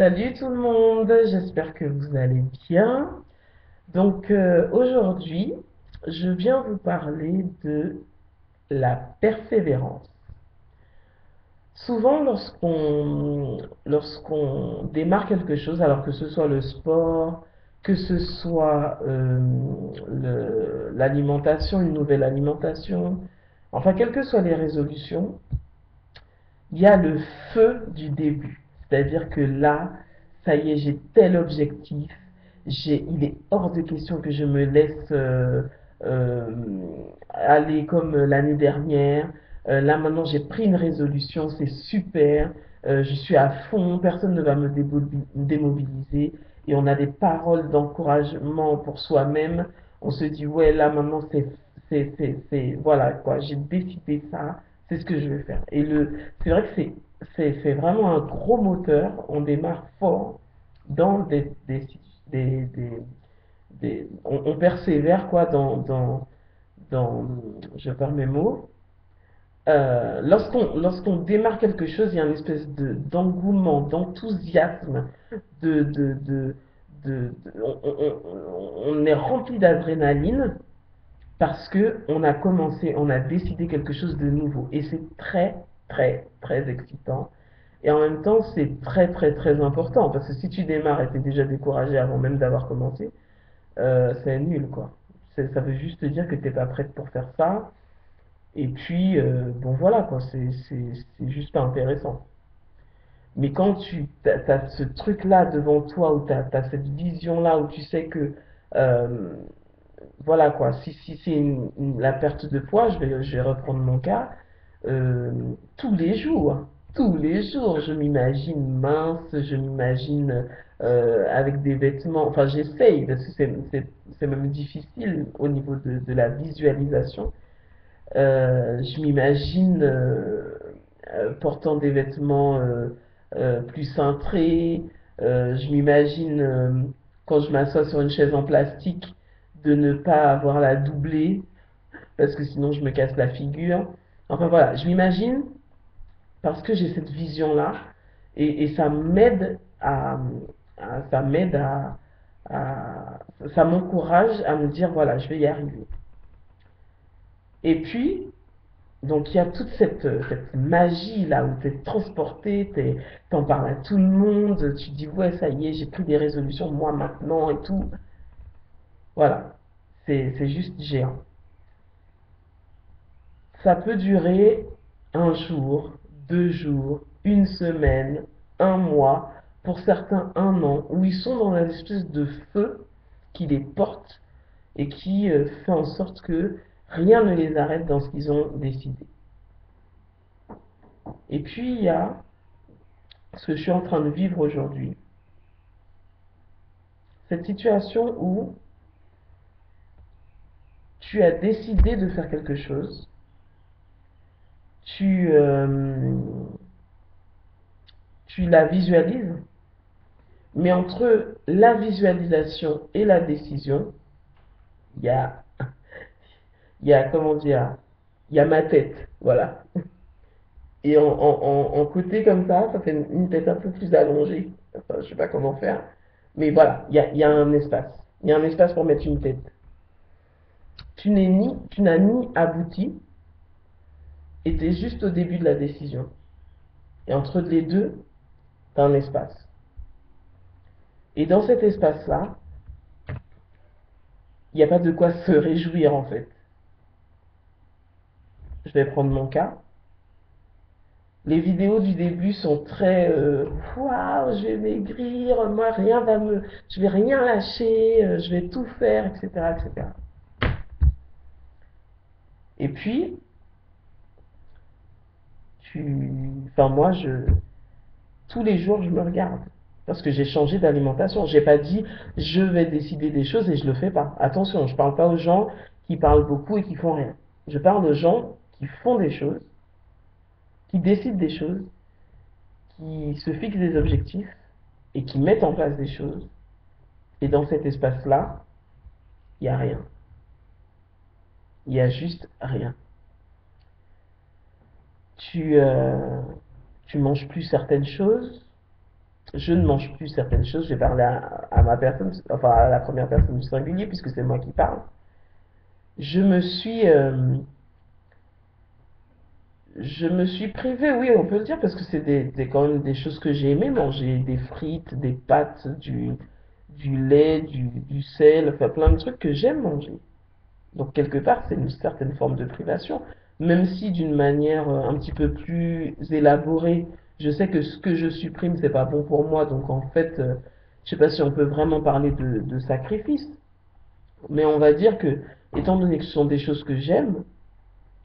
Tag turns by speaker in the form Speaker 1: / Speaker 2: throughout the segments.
Speaker 1: Salut tout le monde, j'espère que vous allez bien. Aujourd'hui, je viens vous parler de la persévérance. Souvent, lorsqu'on démarre quelque chose, alors que ce soit le sport, que ce soit l'alimentation, une nouvelle alimentation, enfin, quelles que soient les résolutions, il y a le feu du début. C'est-à-dire que là, ça y est, j'ai tel objectif. Il est hors de question que je me laisse euh, aller comme l'année dernière. Là, maintenant, j'ai pris une résolution, c'est super. Je suis à fond, personne ne va me démobiliser. Et on a des paroles d'encouragement pour soi-même. On se dit, ouais, là, maintenant, voilà, quoi, j'ai décidé ça, c'est ce que je vais faire. C'est vrai que c'est vraiment un gros moteur. On démarre fort dans des, des- on persévère quoi je perds mes mots. Lorsqu'on démarre quelque chose, il y a une espèce d'engouement, d'enthousiasme, de, de, de, on est rempli d'adrénaline parce que on a commencé, on a décidé quelque chose de nouveau. Et c'est très, très, très excitant. Et en même temps, c'est très, très, très important. Parce que si tu démarres et t'es déjà découragé avant même d'avoir commencé, c'est nul, quoi. Ça veut juste dire que t'es pas prête pour faire ça. Et puis, bon, voilà, quoi. C'est juste pas intéressant. Mais quand tu as ce truc-là devant toi, où tu as cette vision-là, où tu sais que euh, voilà quoi, si c'est la perte de poids, je vais reprendre mon cas, euh, tous les jours, je m'imagine mince, je m'imagine avec des vêtements, enfin j'essaye, parce que c'est même difficile au niveau de la visualisation. Je m'imagine portant des vêtements plus cintrés. Je m'imagine quand je m'assois sur une chaise en plastique de ne pas avoir la doublée parce que sinon je me casse la figure. Enfin voilà, je m'imagine parce que j'ai cette vision-là et ça m'aide ça m'aide ça m'encourage à me dire voilà, je vais y arriver. Et puis, donc il y a toute cette magie là où tu es transporté, t'en parles à tout le monde, tu dis ouais ça y est, j'ai pris des résolutions moi maintenant et tout. Voilà, c'est juste géant. Ça peut durer un jour, 2 jours, une semaine, un mois, pour certains un an, où ils sont dans une espèce de feu qui les porte et qui fait en sorte que rien ne les arrête dans ce qu'ils ont décidé. Et puis il y a ce que je suis en train de vivre aujourd'hui. Cette situation où tu as décidé de faire quelque chose, tu, euh, tu la visualises, mais entre la visualisation et la décision, il y a, comment dire, il y a ma tête, voilà. Et en côté comme ça fait une tête un peu plus allongée. Enfin, je sais pas comment faire. Mais voilà, il y a un espace. Il y a un espace pour mettre une tête. Tu n'as ni abouti, et tu es juste au début de la décision. Et entre les deux, tu as un espace. Et dans cet espace-là, il n'y a pas de quoi se réjouir en fait. Je vais prendre mon cas. Les vidéos du début sont très waouh, je vais maigrir, moi rien va me, je vais rien lâcher, je vais tout faire, etc., etc. Et puis, enfin moi, tous les jours, je me regarde parce que j'ai changé d'alimentation. J'ai pas dit je vais décider des choses et je le fais pas. Attention, je parle pas aux gens qui parlent beaucoup et qui font rien. Je parle aux gens qui font des choses, qui décident des choses, qui se fixent des objectifs et qui mettent en place des choses. Et dans cet espace-là, il n'y a rien. Il y a juste rien. Tu, euh, tu manges plus certaines choses, je ne mange plus certaines choses. Je vais parler à ma personne, enfin à la première personne du singulier, puisque c'est moi qui parle. Je me suis, euh, je me suis privé, oui, on peut le dire, parce que c'est quand même des choses que j'ai aimé manger, des frites, des pâtes, du lait, du sel, enfin plein de trucs que j'aime manger. Donc quelque part, c'est une certaine forme de privation, même si d'une manière un petit peu plus élaborée, je sais que ce que je supprime, c'est pas bon pour moi, donc en fait, je sais pas si on peut vraiment parler de sacrifice, mais on va dire que, étant donné que ce sont des choses que j'aime,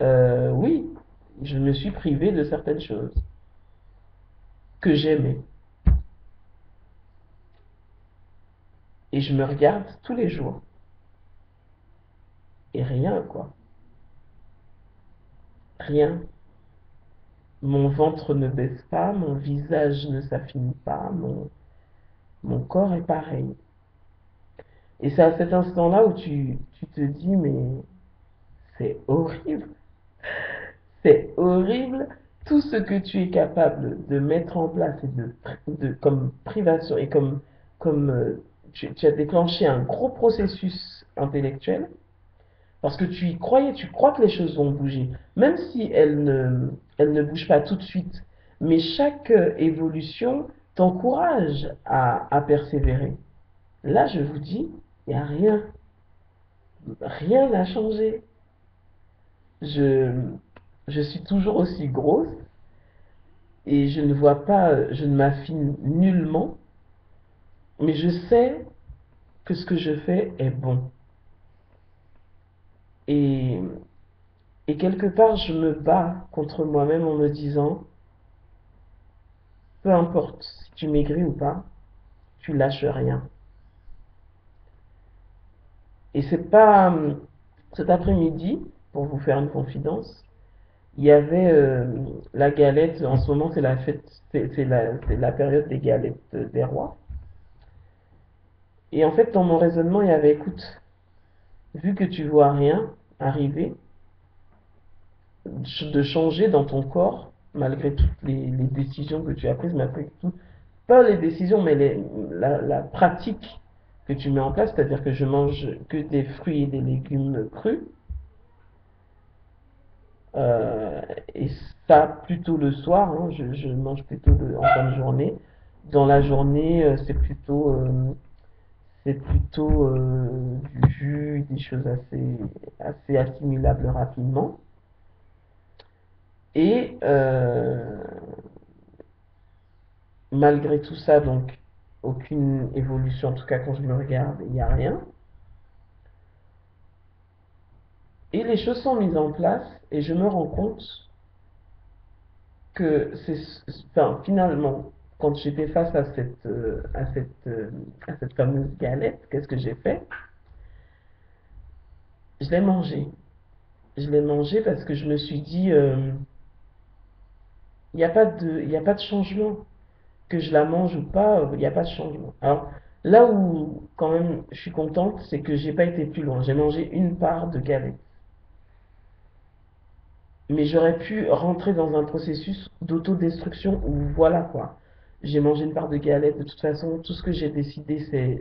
Speaker 1: oui, je me suis privé de certaines choses que j'aimais. Et je me regarde tous les jours. Et rien, quoi. Rien. Mon ventre ne baisse pas, mon visage ne s'affine pas, mon corps est pareil. Et c'est à cet instant-là où tu te dis, mais c'est horrible, c'est horrible. Tout ce que tu es capable de mettre en place et comme privation et comme tu as déclenché un gros processus intellectuel parce que tu y croyais, tu crois que les choses vont bouger, même si elles ne bougent pas tout de suite. Mais chaque évolution t'encourage à persévérer. Là, je vous dis, il n'y a rien. Rien n'a changé. Je, je suis toujours aussi grosse et je ne vois pas, je ne m'affine nullement, mais je sais que ce que je fais est bon. Et, et quelque part, je me bats contre moi-même en me disant, peu importe si tu maigris ou pas, tu lâches rien. Et c'est pas cet après-midi, pour vous faire une confidence, il y avait la galette. En ce moment, c'est la fête, c'est la période des galettes des rois. Et en fait, dans mon raisonnement, il y avait, écoute, vu que tu vois rien arriver, de changer dans ton corps, malgré toutes les décisions que tu as prises, malgré tout, pas les décisions, mais la pratique que tu mets en place, c'est-à-dire que je mange que des fruits et des légumes crus, euh, et ça plutôt le soir, hein, je mange plutôt en fin de journée. Dans la journée, c'est plutôt du jus, des choses assez assimilables rapidement. Et malgré tout ça, donc, aucune évolution, en tout cas quand je me regarde, il n'y a rien. Et les choses sont mises en place et je me rends compte que enfin, finalement, quand j'étais face à cette fameuse galette, qu'est-ce que j'ai fait? Je l'ai mangée. Je l'ai mangée parce que je me suis dit, il y a pas de changement. Que je la mange ou pas, il n'y a pas de changement. Alors, là où, quand même, je suis contente, c'est que j'ai pas été plus loin. J'ai mangé une part de galette. Mais j'aurais pu rentrer dans un processus d'autodestruction où, voilà quoi. J'ai mangé une part de galette, de toute façon, tout ce que j'ai décidé,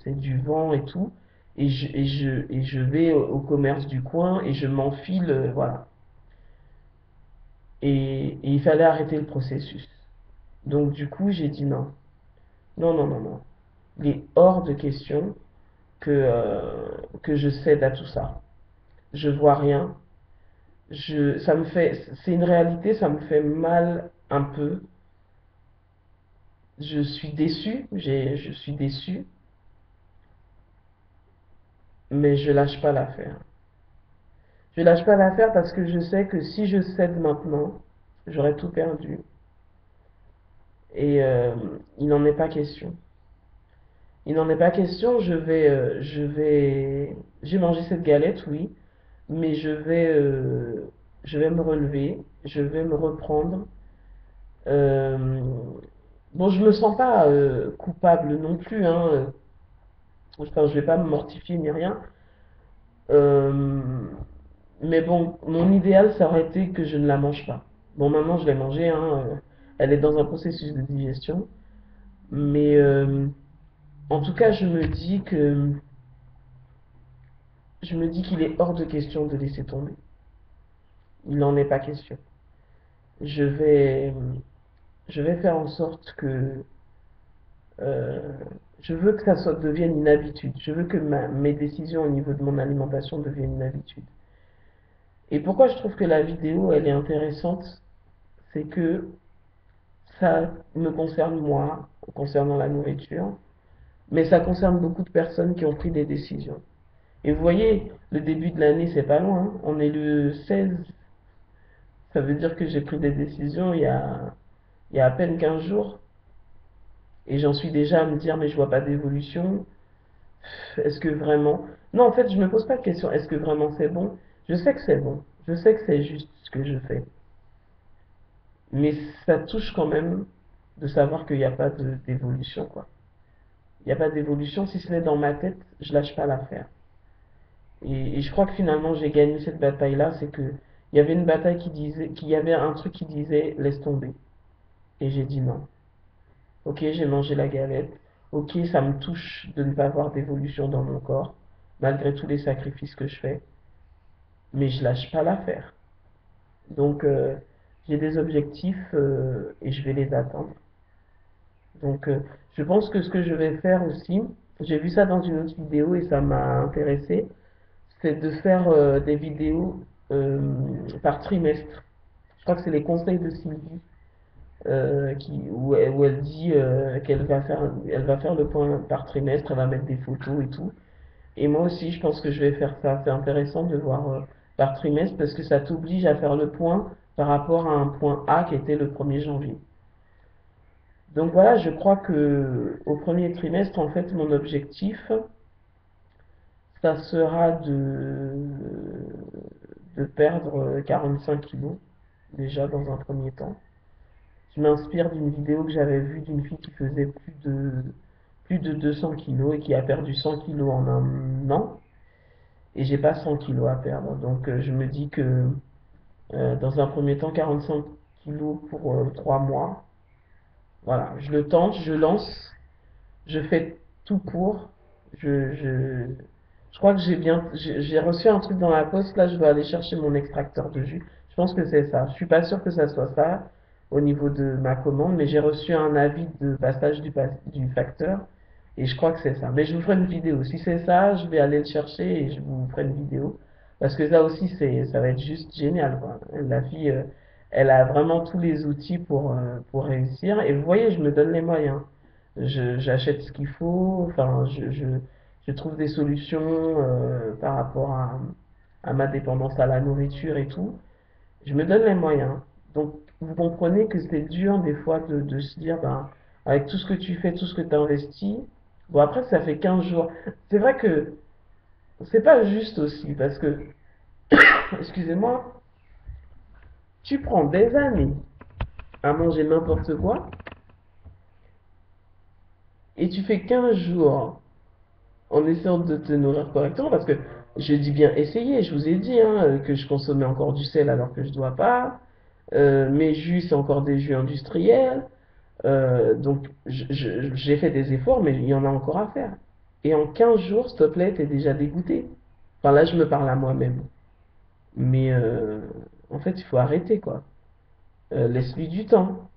Speaker 1: c'est du vent et tout. Et je vais au commerce du coin et je m'enfile, voilà. Et il fallait arrêter le processus. Donc, du coup, j'ai dit non. Non, non, non, non. Il est hors de question que je cède à tout ça. Je vois rien. Ça me fait, c'est une réalité, ça me fait mal un peu. Je suis déçu, je suis déçu, mais je lâche pas l'affaire. Je lâche pas l'affaire parce que je sais que si je cède maintenant, j'aurai tout perdu. Et il n'en est pas question. Il n'en est pas question. J'ai mangé cette galette, oui, mais je vais me relever, je vais me reprendre. Euh, bon, je me sens pas coupable non plus, hein. Enfin, je vais pas me mortifier ni rien. Euh, mais bon, mon idéal, ça aurait été que je ne la mange pas. Bon, maintenant, je l'ai mangée, hein. Elle est dans un processus de digestion. Mais en tout cas, je me dis qu'il est hors de question de laisser tomber. Il n'en est pas question. Je vais, je vais faire en sorte que euh, je veux que devienne une habitude. Je veux que mes décisions au niveau de mon alimentation deviennent une habitude. Et pourquoi je trouve que la vidéo, elle est intéressante, c'est que ça me concerne moi, concernant la nourriture, mais ça concerne beaucoup de personnes qui ont pris des décisions. Et vous voyez, le début de l'année, c'est pas loin, hein. On est le 16. Ça veut dire que j'ai pris des décisions il y a à peine 15 jours. Et j'en suis déjà à me dire, mais je vois pas d'évolution. Est-ce que vraiment... Non, en fait, je me pose pas de question. Est-ce que vraiment c'est bon? Je sais que c'est bon. Je sais que c'est juste ce que je fais. Mais ça touche quand même de savoir qu'il n'y a pas d'évolution, quoi. Il n'y a pas d'évolution. Si ce n'est dans ma tête, je lâche pas l'affaire. Et je crois que finalement, j'ai gagné cette bataille-là. C'est que il y avait une bataille qui disait, qu'il y avait un truc qui disait, laisse tomber. Et j'ai dit non. Ok, j'ai mangé la galette. Ok, ça me touche de ne pas avoir d'évolution dans mon corps, malgré tous les sacrifices que je fais. Mais je lâche pas l'affaire. Donc, j'ai des objectifs et je vais les atteindre. Donc, je pense que ce que je vais faire aussi, j'ai vu ça dans une autre vidéo et ça m'a intéressé, c'est de faire des vidéos par trimestre. Je crois que c'est les conseils de Sylvie où elle dit elle va faire le point par trimestre, elle va mettre des photos et tout. Et moi aussi, je pense que je vais faire ça. C'est intéressant de voir par trimestre parce que ça t'oblige à faire le point par rapport à un point A qui était le 1er janvier. Donc voilà, je crois que au premier trimestre, en fait, mon objectif, ça sera de perdre 45 kilos, déjà dans un premier temps. Je m'inspire d'une vidéo que j'avais vue d'une fille qui faisait plus de 200 kilos et qui a perdu 100 kilos en un an. Et j'ai pas 100 kilos à perdre. Donc je me dis que dans un premier temps, 45 kilos pour 3 mois. Voilà, je le tente, je lance, je fais tout pour. Je, je, je crois que j'ai reçu un truc dans la poste. Là, je dois aller chercher mon extracteur de jus. Je pense que c'est ça. Je suis pas sûr que ça soit ça au niveau de ma commande, mais j'ai reçu un avis de passage du facteur et je crois que c'est ça. Mais je vous ferai une vidéo. Si c'est ça, je vais aller le chercher et je vous ferai une vidéo parce que ça aussi, ça va être juste génial, quoi. La fille, elle a vraiment tous les outils pour réussir. Et vous voyez, je me donne les moyens. J'achète ce qu'il faut. Enfin, je trouve des solutions par rapport à ma dépendance à la nourriture et tout. Je me donne les moyens. Donc, vous comprenez que c'est dur des fois de se dire, ben, avec tout ce que tu fais, tout ce que tu investis, bon, après, ça fait 15 jours. C'est vrai que c'est pas juste aussi, parce que, excusez-moi, tu prends des années à manger n'importe quoi, et tu fais 15 jours en essayant de te nourrir correctement, parce que je dis bien essayer, je vous ai dit hein, que je consommais encore du sel alors que je dois pas, mes jus c'est encore des jus industriels, donc j'ai fait des efforts, mais il y en a encore à faire. Et en 15 jours, s'il te plaît, t'es déjà dégoûté. Enfin là, je me parle à moi-même. Mais en fait, il faut arrêter quoi. Laisse-lui du temps.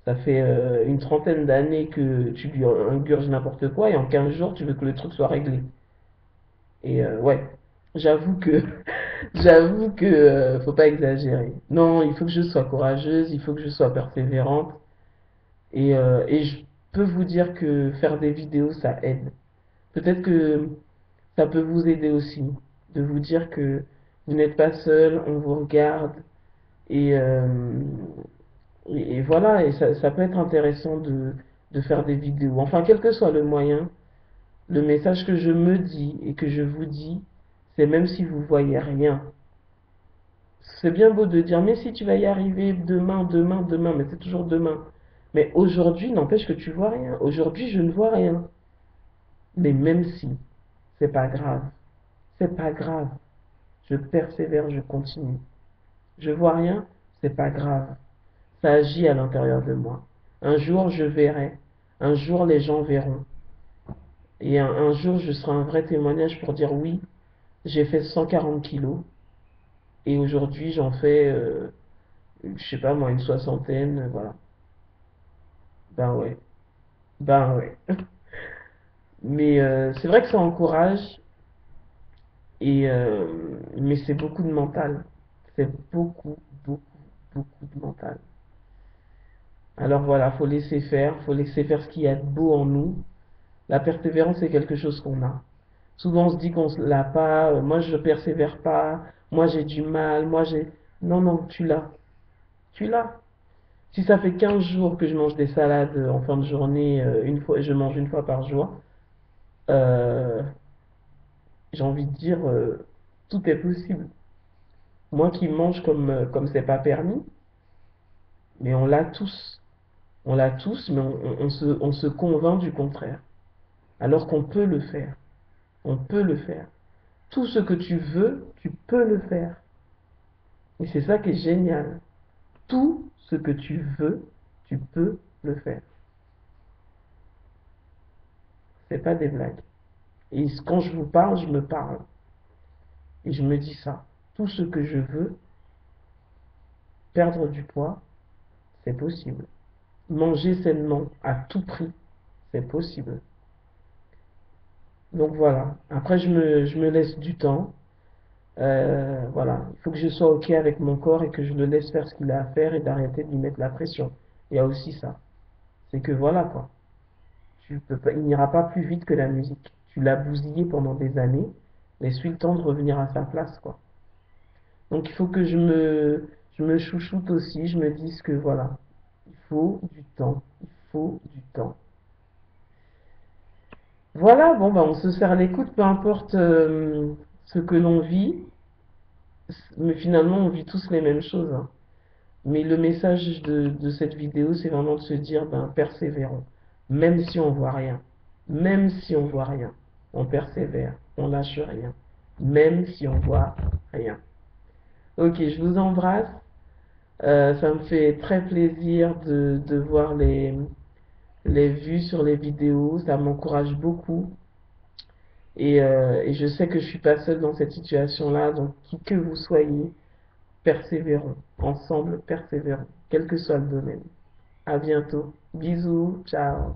Speaker 1: Ça fait une trentaine d'années que tu lui ingurges n'importe quoi et en 15 jours, tu veux que le truc soit réglé. Et ouais, j'avoue que j'avoue que faut pas exagérer. Non, il faut que je sois courageuse, il faut que je sois persévérante. Et je peux vous dire que faire des vidéos, ça aide. Peut-être que ça peut vous aider aussi, de vous dire que vous n'êtes pas seul, on vous regarde. Et, et voilà, et ça peut être intéressant de faire des vidéos. Enfin, quel que soit le moyen, le message que je me dis et que je vous dis, c'est même si vous voyez rien. C'est bien beau de dire, mais si tu vas y arriver demain, demain, demain, mais c'est toujours demain. Mais aujourd'hui, n'empêche que tu vois rien. Aujourd'hui, je ne vois rien. Mais même si, c'est pas grave. C'est pas grave. Je persévère, je continue. Je vois rien, c'est pas grave. Ça agit à l'intérieur de moi. Un jour, je verrai. Un jour, les gens verront. Et un jour, je serai un vrai témoignage pour dire oui, j'ai fait 140 kilos et aujourd'hui, j'en fais, je sais pas moi, une soixantaine, voilà. Ben ouais, ben ouais. Mais c'est vrai que ça encourage, mais c'est beaucoup de mental. C'est beaucoup, beaucoup, beaucoup de mental. Alors voilà, faut laisser faire ce qu'il y a de beau en nous. La persévérance, c'est quelque chose qu'on a. Souvent, on se dit qu'on l'a pas, moi je persévère pas, moi j'ai du mal, moi j'ai... Non, non, tu l'as. Tu l'as. Si ça fait 15 jours que je mange des salades en fin de journée, une fois, je mange une fois par jour, euh, j'ai envie de dire, tout est possible. Moi qui mange comme c'est pas permis, mais on l'a tous. On l'a tous, mais on se convainc du contraire. Alors qu'on peut le faire. On peut le faire. Tout ce que tu veux, tu peux le faire. Et c'est ça qui est génial. Tout ce que tu veux, tu peux le faire. C'est pas des blagues. Et quand je vous parle, je me parle. Et je me dis ça. Tout ce que je veux, perdre du poids, c'est possible. Manger sainement à tout prix, c'est possible. Donc voilà. Après, je me laisse du temps. Voilà. Il faut que je sois OK avec mon corps et que je le laisse faire ce qu'il a à faire et d'arrêter de lui mettre la pression. Il y a aussi ça. C'est que voilà quoi. Tu peux pas, il n'ira pas plus vite que la musique. Tu l'as bousillé pendant des années. Laisse-lui le temps de revenir à sa place quoi. Donc il faut que je me chouchoute aussi, je me dise que voilà, il faut du temps, il faut du temps. Voilà, bon bah on se serre l'écoute, peu importe ce que l'on vit, mais finalement on vit tous les mêmes choses, hein. Mais le message de cette vidéo, c'est vraiment de se dire, ben persévérons, même si on voit rien, même si on voit rien, on persévère, on lâche rien, même si on voit rien. Ok, je vous embrasse. Ça me fait très plaisir de voir les vues sur les vidéos, ça m'encourage beaucoup. Et je sais que je suis pas seule dans cette situation-là, donc qui que vous soyez, persévérons. Ensemble, persévérons, quel que soit le domaine. À bientôt. Bisous, ciao.